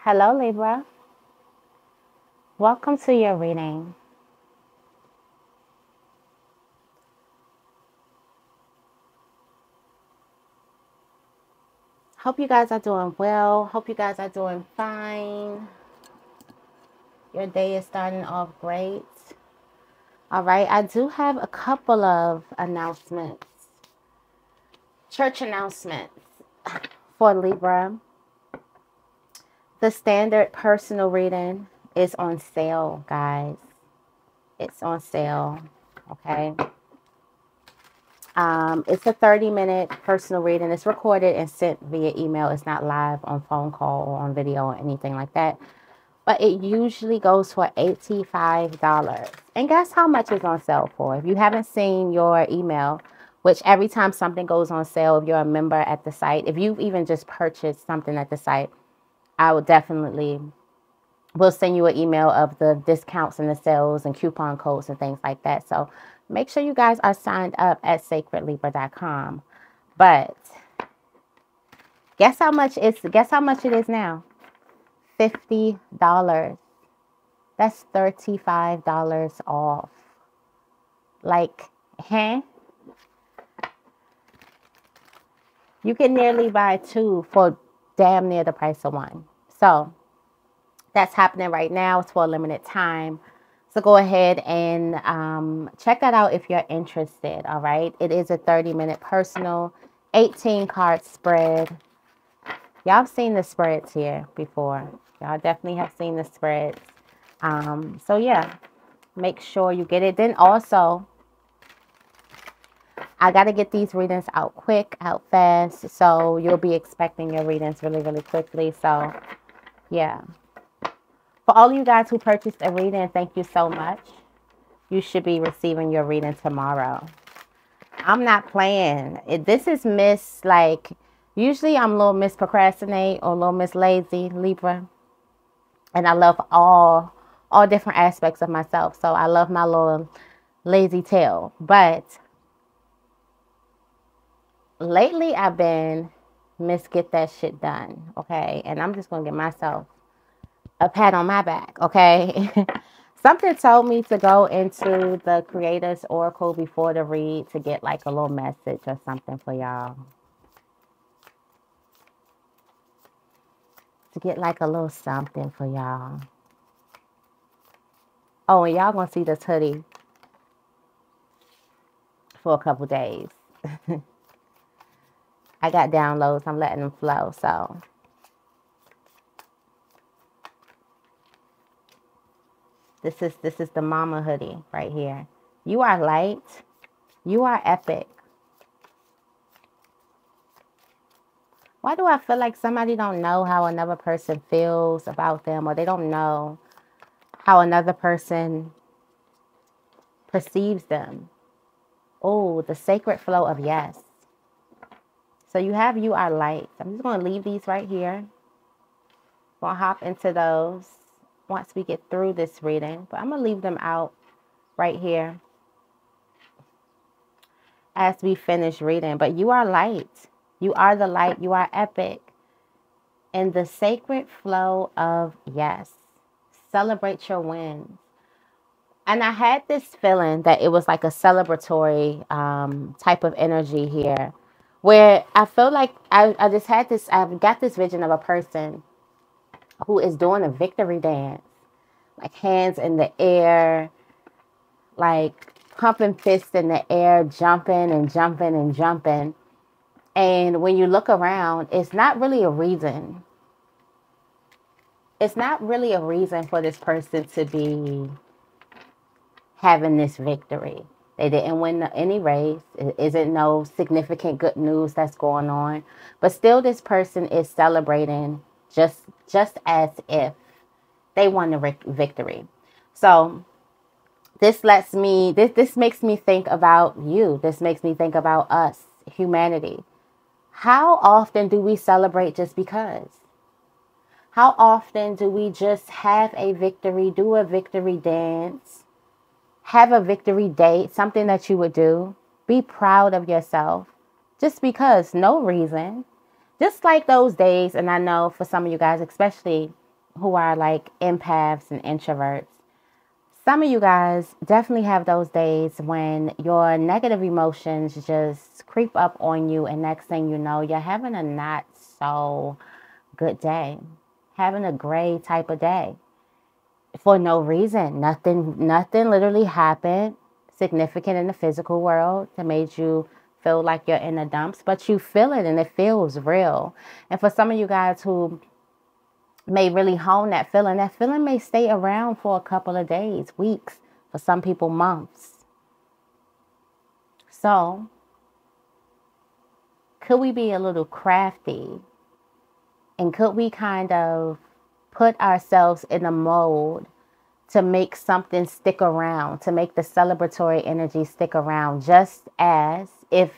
Hello, Libra. Welcome to your reading. Hope you guys are doing well. Hope you guys are doing fine. Your day is starting off great. All right, I do have a couple of announcements, church announcements for Libra. The standard personal reading is on sale, guys. It's on sale, okay? It's a 30-minute personal reading. It's recorded and sent via email. It's not live on phone call or on video or anything like that. But it usually goes for $85. And guess how much it's on sale for? If you haven't seen your email, which every time something goes on sale, if you're a member at the site, if you've even just purchased something at the site, I will definitely will send you an email of the discounts and the sales and coupon codes and things like that. So make sure you guys are signed up at sacredlibra.com. But guess how much it is now? $50. That's $35 off. Like, you can nearly buy two for damn near the price of one. So that's happening right now. It's for a limited time. So go ahead and check that out if you're interested, all right? It is a 30-minute personal, 18-card spread. Y'all have seen the spreads here before. Y'all definitely have seen the spreads. So, yeah, make sure you get it. Then also, I got to get these readings out quick, out fast. So you'll be expecting your readings really, really quickly. So, yeah. For all you guys who purchased a reading, thank you so much. You should be receiving your reading tomorrow. I'm not playing. This is usually I'm a little Miss Procrastinate or a little Miss Lazy, Libra. And I love all different aspects of myself. So I love my little lazy tail. But lately I've been Miss Get That Shit Done. Okay. And I'm just going to give myself a pat on my back, okay? Something told me to go into the Creator's Oracle before the read to get like a little message or something for y'all. To get like a little something for y'all. Oh, and y'all gonna see this hoodie for a couple days. I got downloads. I'm letting them flow, so... This is the mama hoodie right here. You are light. You are epic. Why do I feel like somebody don't know how another person feels about them, or they don't know how another person perceives them? Oh, the sacred flow of yes. So you have you are light. I'm just going to leave these right here. We'll hop into those once we get through this reading. But I'm going to leave them out right here as we finish reading. But you are light. You are the light. You are epic. And the sacred flow of yes. Celebrate your wins. And I had this feeling that it was like a celebratory type of energy here. Where I feel like I've got this vision of a person who is doing a victory dance. Like hands in the air, like pumping fists in the air, jumping and jumping and jumping. And when you look around, it's not really a reason. It's not really a reason for this person to be having this victory. They didn't win any race. It isn't no significant good news that's going on. But still, this person is celebrating just as if they won the victory. So this makes me think about you. This makes me think about us, humanity. How often do we celebrate just because? How often do we just have a victory, do a victory dance, have a victory date, something that you would do, be proud of yourself, just because, no reason. Just like those days, and I know for some of you guys, especially who are like empaths and introverts, some of you guys definitely have those days when your negative emotions just creep up on you, and next thing you know, you're having a not so good day, having a gray type of day for no reason. Nothing literally happened significant in the physical world that made you feel like you're in the dumps, but you feel it and it feels real. And for some of you guys who may really hone that feeling may stay around for a couple of days, weeks, for some people, months. So, could we be a little crafty? And could we kind of put ourselves in a mode to make something stick around, to make the celebratory energy stick around, just as if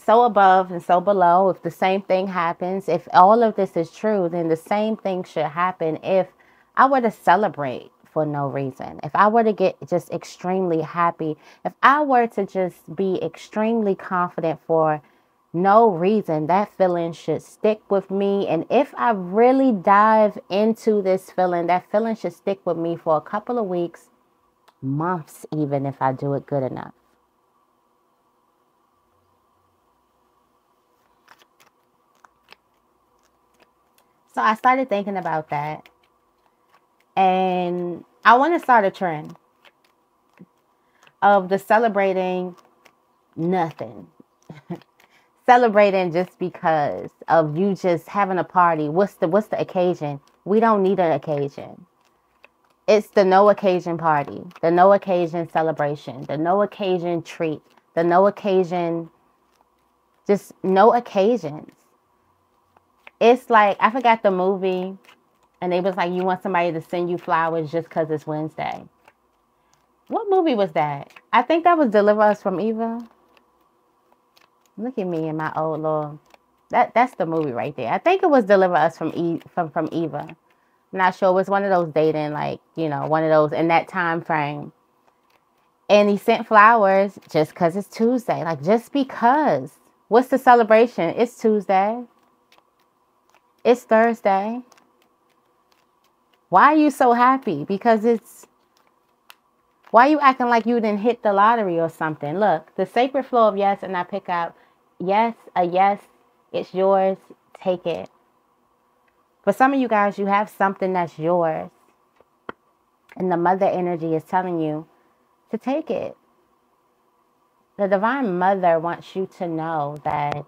so above and so below, if the same thing happens, if all of this is true, then the same thing should happen if I were to celebrate for no reason. If I were to get just extremely happy, if I were to just be extremely confident for no reason, that feeling should stick with me. And if I really dive into this feeling, that feeling should stick with me for a couple of weeks, months, even if I do it good enough. So I started thinking about that. And I want to start a trend of the celebrating nothing. Celebrating just because of you just having a party. What's the occasion? We don't need an occasion. It's the no occasion party, the no occasion celebration, the no occasion treat, the no occasion, just no occasions. It's like, I forgot the movie, and they was like, you want somebody to send you flowers just because it's Wednesday. What movie was that? I think that was Deliver Us from Evil. Look at me and my old little... That's the movie right there. I think it was Deliver Us from Eva. I'm not sure. It was one of those dating, like, you know, one of those in that time frame. And he sent flowers just because it's Tuesday. Like, just because. What's the celebration? It's Tuesday. It's Thursday. Why are you so happy? Because it's... Why are you acting like you didn't hit the lottery or something? Look, the sacred flow of yes, and I pick out yes, a yes, it's yours, take it. For some of you guys, you have something that's yours. And the mother energy is telling you to take it. The divine mother wants you to know that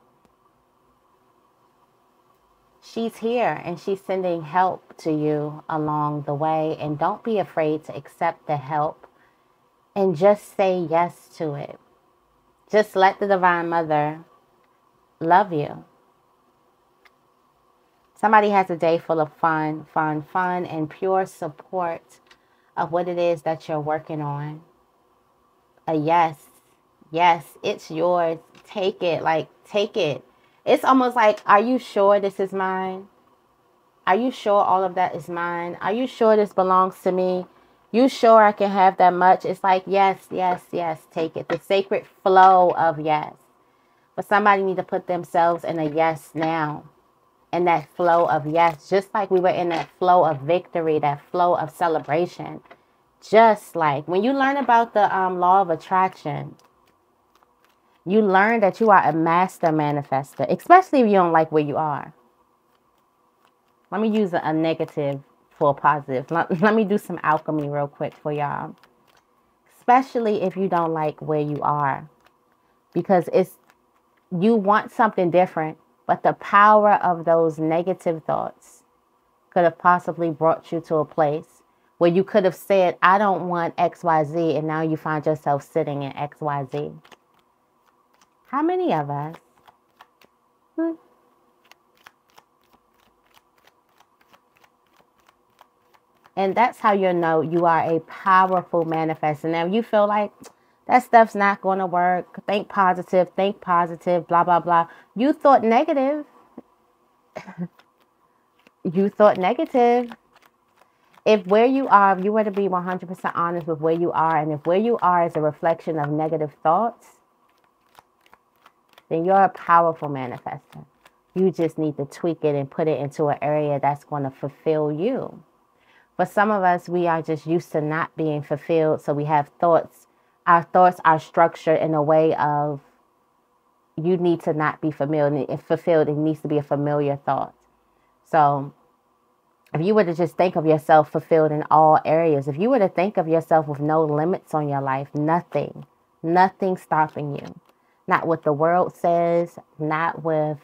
she's here and she's sending help to you along the way. And don't be afraid to accept the help and just say yes to it. Just let the divine mother love you. Somebody has a day full of fun, and pure support of what it is that you're working on. A yes, it's yours. Take it, like, take it. It's almost like, are you sure this is mine? Are you sure all of that is mine? Are you sure this belongs to me? You sure I can have that much? It's like, yes, take it. The sacred flow of yes. But somebody need to put themselves in a yes now. In that flow of yes. Just like we were in that flow of victory, that flow of celebration. Just like when you learn about the law of attraction, you learn that you are a master manifester, especially if you don't like where you are. Let me use a negative for a positive. Let me do some alchemy real quick for y'all. Especially if you don't like where you are. Because you want something different, but the power of those negative thoughts could have possibly brought you to a place where you could have said, I don't want XYZ, and now you find yourself sitting in XYZ. How many of us? And that's how you know you are a powerful manifester. Now, you feel like that stuff's not going to work. Think positive, blah, blah, blah. You thought negative. You thought negative. If where you are, if you were to be 100% honest with where you are, and if where you are is a reflection of negative thoughts, then you're a powerful manifester. You just need to tweak it and put it into an area that's going to fulfill you. For some of us, we are just used to not being fulfilled. So we have thoughts. Our thoughts are structured in a way of you need to not be fulfilled. It needs to be a familiar thought. So if you were to just think of yourself fulfilled in all areas, if you were to think of yourself with no limits on your life, nothing stopping you. Not what the world says, not with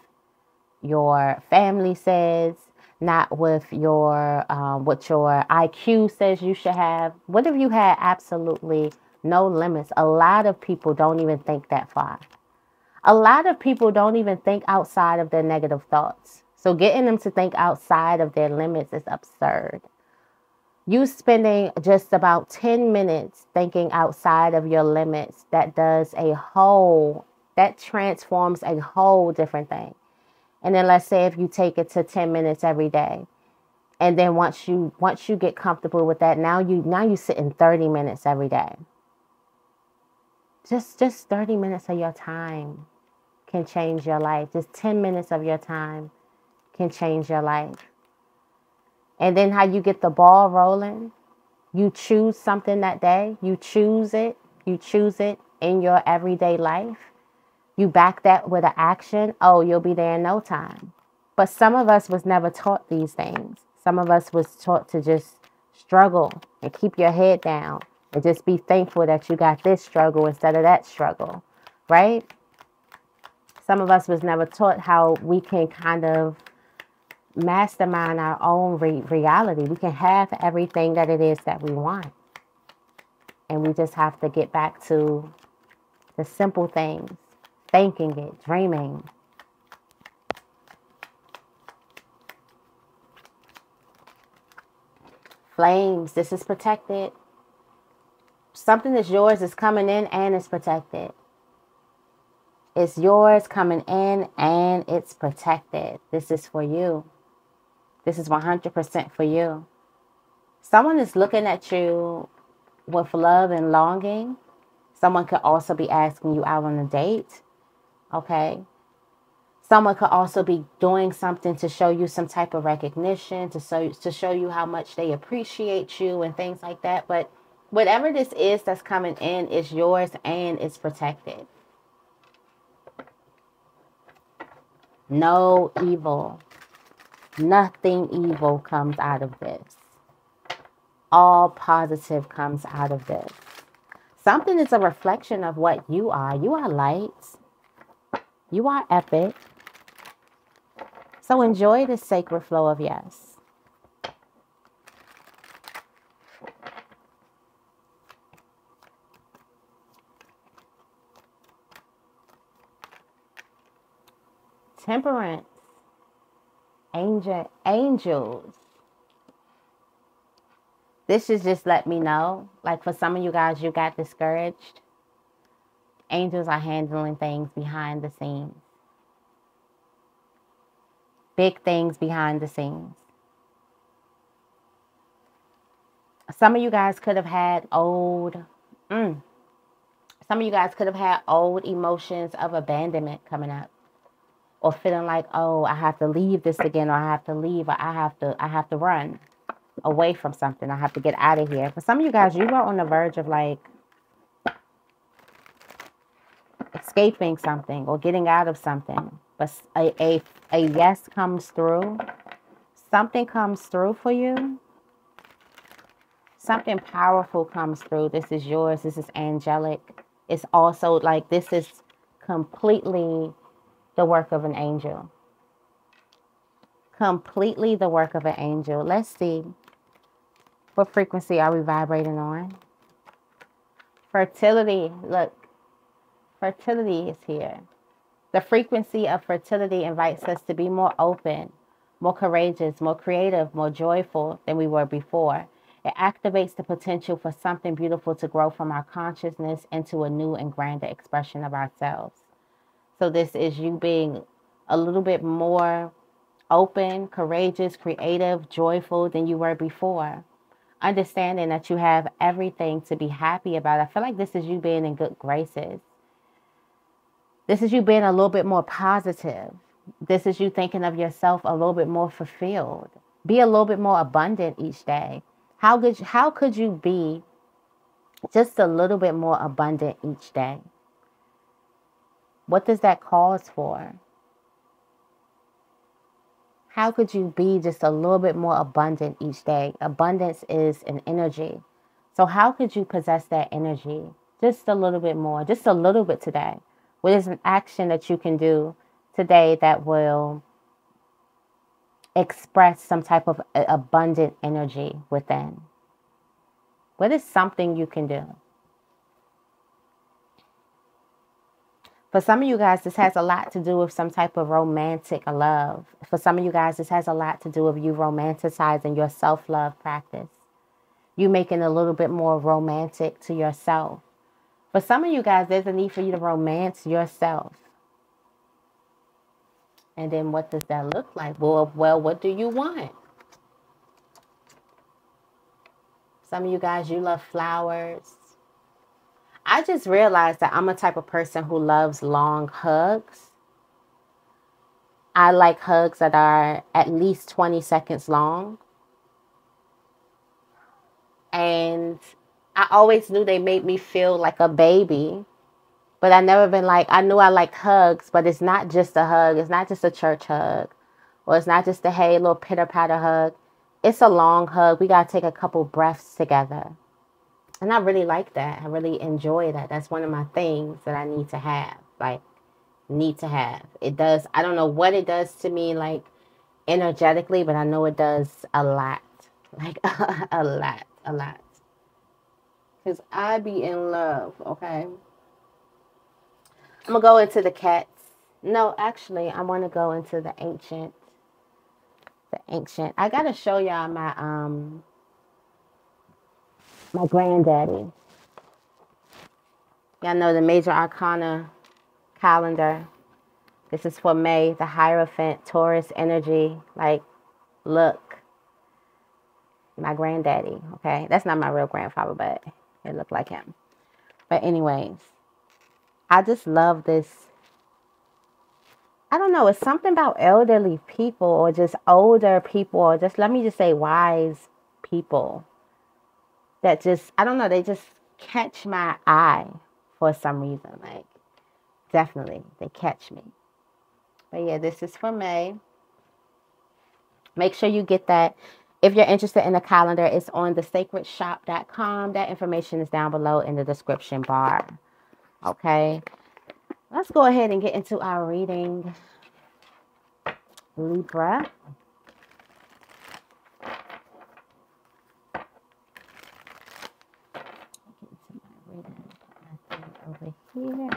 your family says, not with your what your IQ says you should have. What if you had absolutely no limits? A lot of people don't even think that far. A lot of people don't even think outside of their negative thoughts. So getting them to think outside of their limits is absurd. You spending just about 10 minutes thinking outside of your limits, that transforms a whole different thing. And then let's say if you take it to 10 minutes every day. And then once you get comfortable with that, now you sit in 30 minutes every day. Just 30 minutes of your time can change your life. Just 10 minutes of your time can change your life. And then how you get the ball rolling, you choose something that day. You choose it in your everyday life. You back that with an action. Oh, you'll be there in no time. But some of us was never taught these things. Some of us was taught to just struggle and keep your head down and just be thankful that you got this struggle instead of that struggle, right? Some of us was never taught how we can kind of mastermind our own reality. We can have everything that it is that we want. And we just have to get back to the simple things, thinking it, dreaming. Flames, this is protected. Something that's yours is coming in and it's protected. It's yours coming in and it's protected. This is for you. This is 100% for you. Someone is looking at you with love and longing. Someone could also be asking you out on a date. Okay. Someone could also be doing something to show you some type of recognition, to show you how much they appreciate you and things like that. But whatever this is that's coming in is yours and it's protected. No evil. Nothing evil comes out of this. All positive comes out of this. Something is a reflection of what you are. You are light. You are epic. So enjoy this sacred flow of yes. Temperance. Angels. This is just let me know. Like for some of you guys, you got discouraged. Angels are handling things behind the scenes. Big things behind the scenes. Some of you guys could have had old emotions of abandonment coming up. Or feeling like, oh, I have to leave this again, or I have to leave, or I have to run away from something. I have to get out of here. For some of you guys, you are on the verge of like escaping something or getting out of something. But a yes comes through. Something comes through for you. Something powerful comes through. This is yours. This is angelic. It's also like this is completely the work of an angel. Completely the work of an angel. Let's see. What frequency are we vibrating on? Fertility. Look. Fertility is here. The frequency of fertility invites us to be more open, more courageous, more creative, more joyful than we were before. It activates the potential for something beautiful to grow from our consciousness into a new and grander expression of ourselves. So this is you being a little bit more open, courageous, creative, joyful than you were before. Understanding that you have everything to be happy about. I feel like this is you being in good graces. This is you being a little bit more positive. This is you thinking of yourself a little bit more fulfilled. Be a little bit more abundant each day. How could you be just a little bit more abundant each day? What does that cause for? How could you be just a little bit more abundant each day? Abundance is an energy. So how could you possess that energy just a little bit more, just a little bit today? What is an action that you can do today that will express some type of abundant energy within? What is something you can do? For some of you guys, this has a lot to do with some type of romantic love. For some of you guys, this has a lot to do with you romanticizing your self-love practice. You making a little bit more romantic to yourself. For some of you guys, there's a need for you to romance yourself. And then what does that look like? Well, what do you want? Some of you guys, you love flowers. I just realized that I'm a type of person who loves long hugs. I like hugs that are at least 20 seconds long. And I always knew they made me feel like a baby. But I never been like, I knew I liked hugs, but it's not just a hug. It's not just a church hug. Or it's not just a, hey, little pitter-patter hug. It's a long hug. We got to take a couple breaths together. And I really like that. I really enjoy that. That's one of my things that I need to have. Like, need to have. It does. I don't know what it does to me, like, energetically, but I know it does a lot. Like, a lot. Because I be in love, okay? I'm going to go into the cats. No, actually, I want to go into the ancient. I got to show y'all my granddaddy. Y'all know the major arcana calendar. This is for May, the Hierophant, Taurus energy. Like, look, my granddaddy, okay? That's not my real grandfather, but it looked like him. But anyways, I just love this. I don't know. It's something about elderly people or just older people or just, let me just say, wise people that just, I don't know, they just catch my eye for some reason. Like, definitely, they catch me. But yeah, this is for May. Make sure you get that. If you're interested in the calendar, it's on thesacredshop.com. That information is down below in the description bar. Okay. Let's go ahead and get into our reading. Libra. Over here.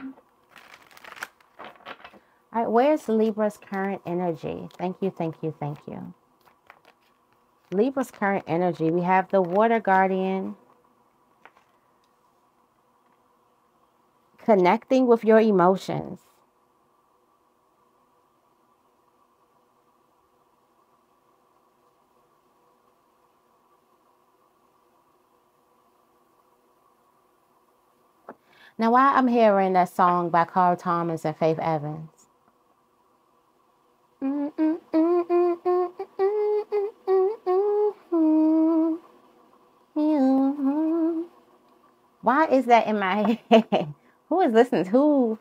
All right, where's Libra's current energy? Thank you. Libra's current energy. We have the Water Guardian. Connecting with your emotions. Now, why I'm hearing that song by Carl Thomas and Faith Evans. Why is that in my head? Who is listening? Who?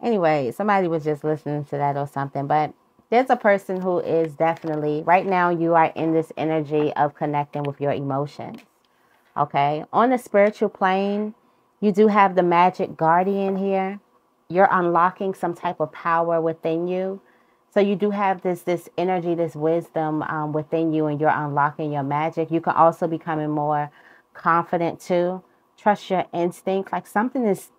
Anyway, somebody was just listening to that or something. But there's a person who is definitely, right now you are in this energy of connecting with your emotions. Okay? On the spiritual plane, you do have the magic guardian here. You're unlocking some type of power within you. So you do have this energy, this wisdom within you, and you're unlocking your magic. You can also be becoming more confident too. Trust your instinct. Like something is,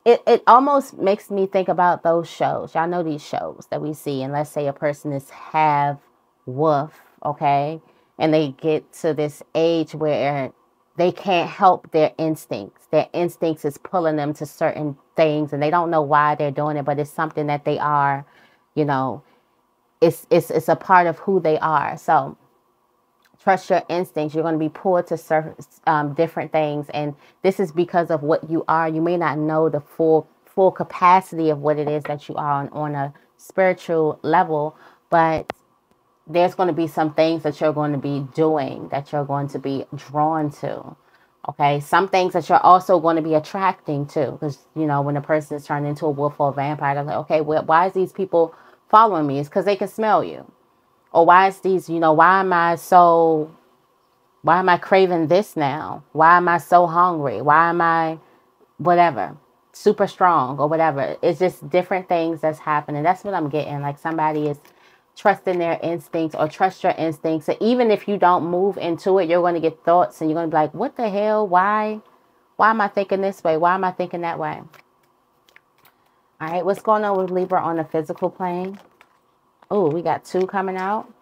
it almost makes me think about those shows. Y'all know these shows that we see. And let's say a person is half wolf, okay? And they get to this age where they can't help their instincts. Their instincts is pulling them to certain things. And they don't know why they're doing it. But it's something that they are, you know, it's a part of who they are. So trust your instincts. You're going to be pulled to different things. And this is because of what you are. You may not know the full capacity of what it is that you are on a spiritual level, but there's going to be some things that you're going to be doing that you're going to be drawn to. Okay, some things that you're also going to be attracting to, because you know when a person is turned into a wolf or a vampire, they're like, okay, well, why is these people following me? It's because they can smell you. Or why is these, you know, why am I craving this now? Why am I so hungry? Why am I whatever, super strong or whatever? It's just different things that's happening. That's what I'm getting. Like somebody is trusting their instincts, or trust your instincts. So even if you don't move into it, you're going to get thoughts and you're going to be like, what the hell? Why am I thinking this way? Why am I thinking that way? All right, what's going on with Libra on the physical plane? Oh, we got 2 coming out.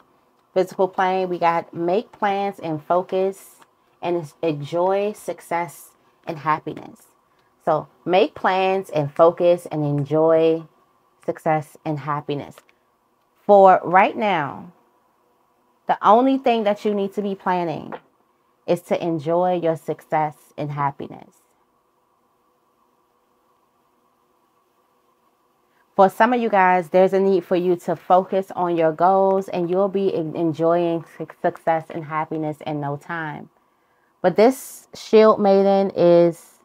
Physical plane, we got make plans and focus and enjoy success and happiness. So make plans and focus and enjoy success and happiness. For right now, the only thing that you need to be planning is to enjoy your success and happiness. For some of you guys, there's a need for you to focus on your goals, and you'll be enjoying success and happiness in no time. But this shield maiden is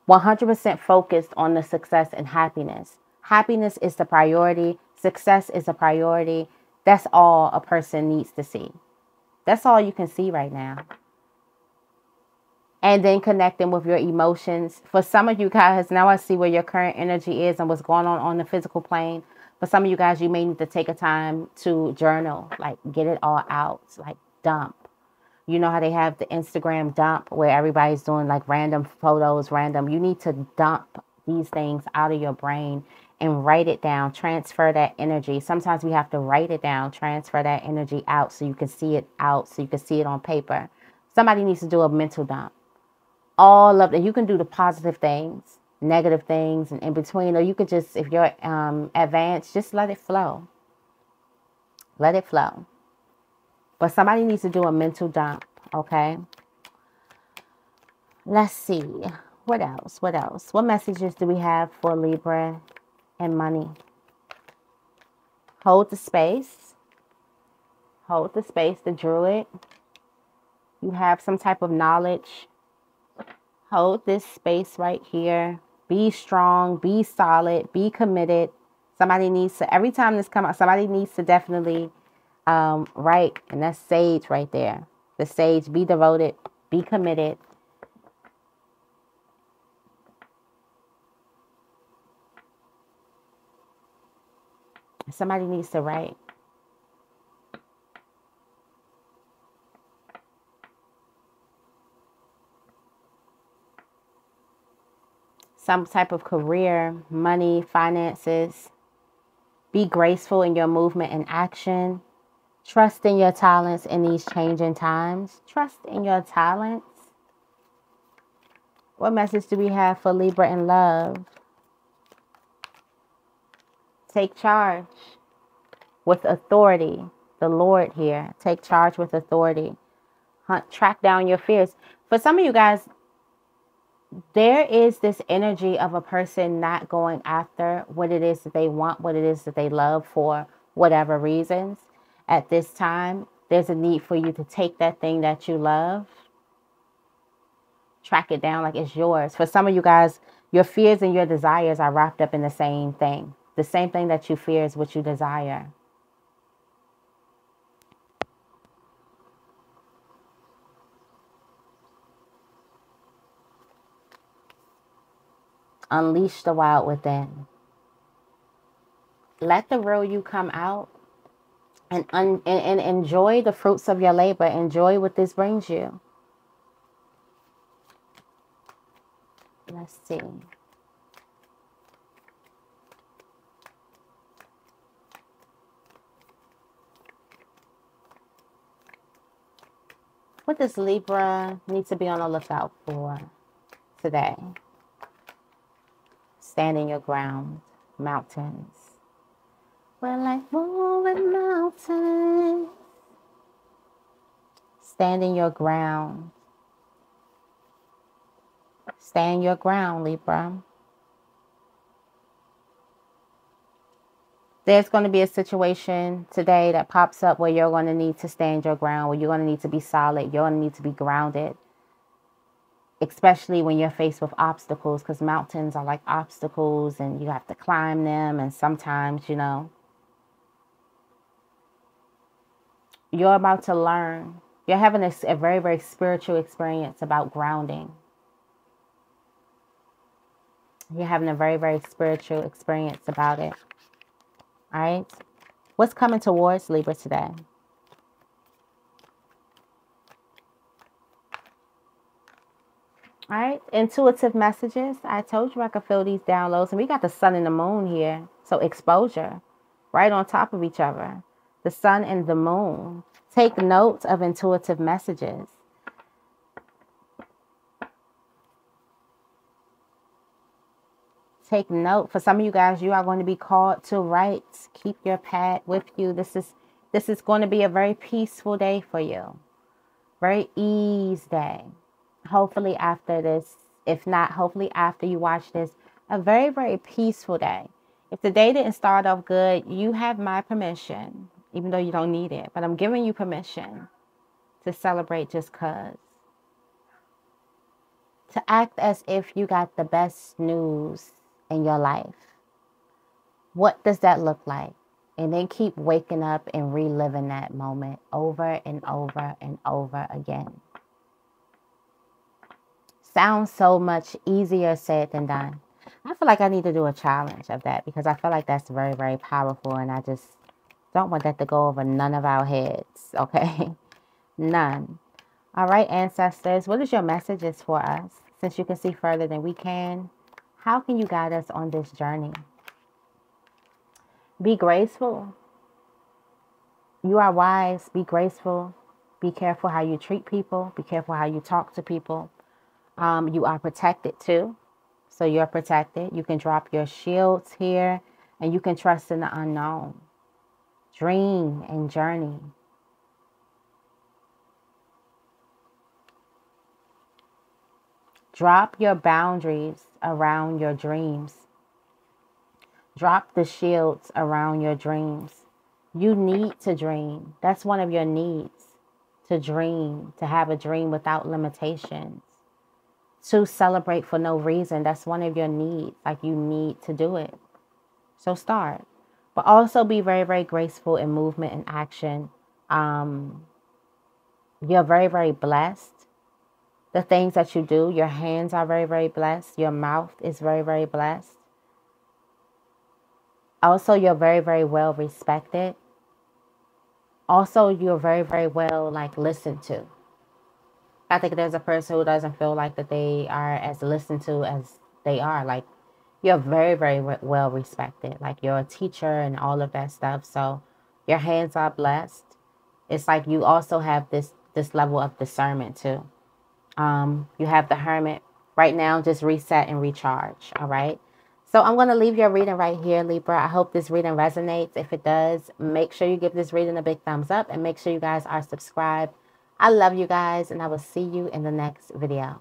100% focused on the success and happiness. Happiness is the priority. Success is a priority. That's all a person needs to see. That's all you can see right now. And then connecting with your emotions. For some of you guys, now I see where your current energy is and what's going on the physical plane. For some of you guys, you may need to take a time to journal, like get it all out, like dump. You know how they have the Instagram dump where everybody's doing like random photos, random. You need to dump these things out of your brain and write it down, transfer that energy. Sometimes we have to write it down, transfer that energy out so you can see it out, so you can see it on paper. Somebody needs to do a mental dump. All of it. You can do the positive things, negative things, and in between. Or you could just, if you're advanced, just let it flow. Let it flow. But somebody needs to do a mental dump, okay? Let's see. What else? What else? What messages do we have for Libra and money? Hold the space. Hold the space, the Druid. You have some type of knowledge. Hold this space right here. Be strong. Be solid. Be committed. Somebody needs to, every time this comes out, somebody needs to definitely write. And that's sage right there. The sage. Be devoted. Be committed. Somebody needs to write. Some type of career, money, finances. Be graceful in your movement and action. Trust in your talents in these changing times. Trust in your talents. What message do we have for Libra in love? Take charge with authority. The Lord here. Take charge with authority. Track down your fears. For some of you guys, there is this energy of a person not going after what it is that they want, what it is that they love for whatever reasons. At this time, there's a need for you to take that thing that you love, track it down like it's yours. For some of you guys, your fears and your desires are wrapped up in the same thing. The same thing that you fear is what you desire. Unleash the wild within. Let the real you come out and enjoy the fruits of your labor. Enjoy what this brings you. Let's see. What does Libra need to be on the lookout for today? Stand your ground. Mountains. We're like moving mountains. Stand your ground. Stand your ground, Libra. There's going to be a situation today that pops up where you're going to need to stand your ground, where you're going to need to be solid. You're going to need to be grounded, especially when you're faced with obstacles, because mountains are like obstacles and you have to climb them. And sometimes, you know, you're about to learn. You're having a very, very spiritual experience about grounding. You're having a very, very spiritual experience about it. All right. What's coming towards Libra today? All right. Intuitive messages. I told you I could feel these downloads. And we got the sun and the moon here. So exposure right on top of each other. The sun and the moon. Take note of intuitive messages. Take note. For some of you guys, you are going to be called to write. Keep your pad with you. This is going to be a very peaceful day for you. Very ease day. Hopefully after this, if not, hopefully after you watch this, a very, very peaceful day. If the day didn't start off good, you have my permission, even though you don't need it. But I'm giving you permission to celebrate just because. To act as if you got the best news in your life. What does that look like? And then keep waking up and reliving that moment over and over and over again. Sounds so much easier said than done. I feel like I need to do a challenge of that because I feel like that's very, very powerful. And I just don't want that to go over none of our heads. Okay? None. All right, ancestors. What is your messages for us? Since you can see further than we can, how can you guide us on this journey? Be graceful. You are wise. Be graceful. Be careful how you treat people. Be careful how you talk to people. You are protected too. So you're protected. You can drop your shields here and you can trust in the unknown. Dream and journey. Drop your boundaries around your dreams. Drop the shields around your dreams. You need to dream. That's one of your needs. To dream. To have a dream without limitations. To celebrate for no reason. That's one of your needs. Like you need to do it. So start. But also be very, very graceful in movement and action. You're very, very blessed. The things that you do, your hands are very, very blessed. Your mouth is very, very blessed. Also, you're very, very well respected. Also, you're very, very well listened to. I think there's a person who doesn't feel like that they are as listened to as they are. Like you're very, very well respected. Like you're a teacher and all of that stuff. So your hands are blessed. It's like you also have this level of discernment too. You have the Hermit. Right now, just reset and recharge, all right? So I'm going to leave your reading right here, Libra. I hope this reading resonates. If it does, make sure you give this reading a big thumbs up and make sure you guys are subscribed. I love you guys, and I will see you in the next video.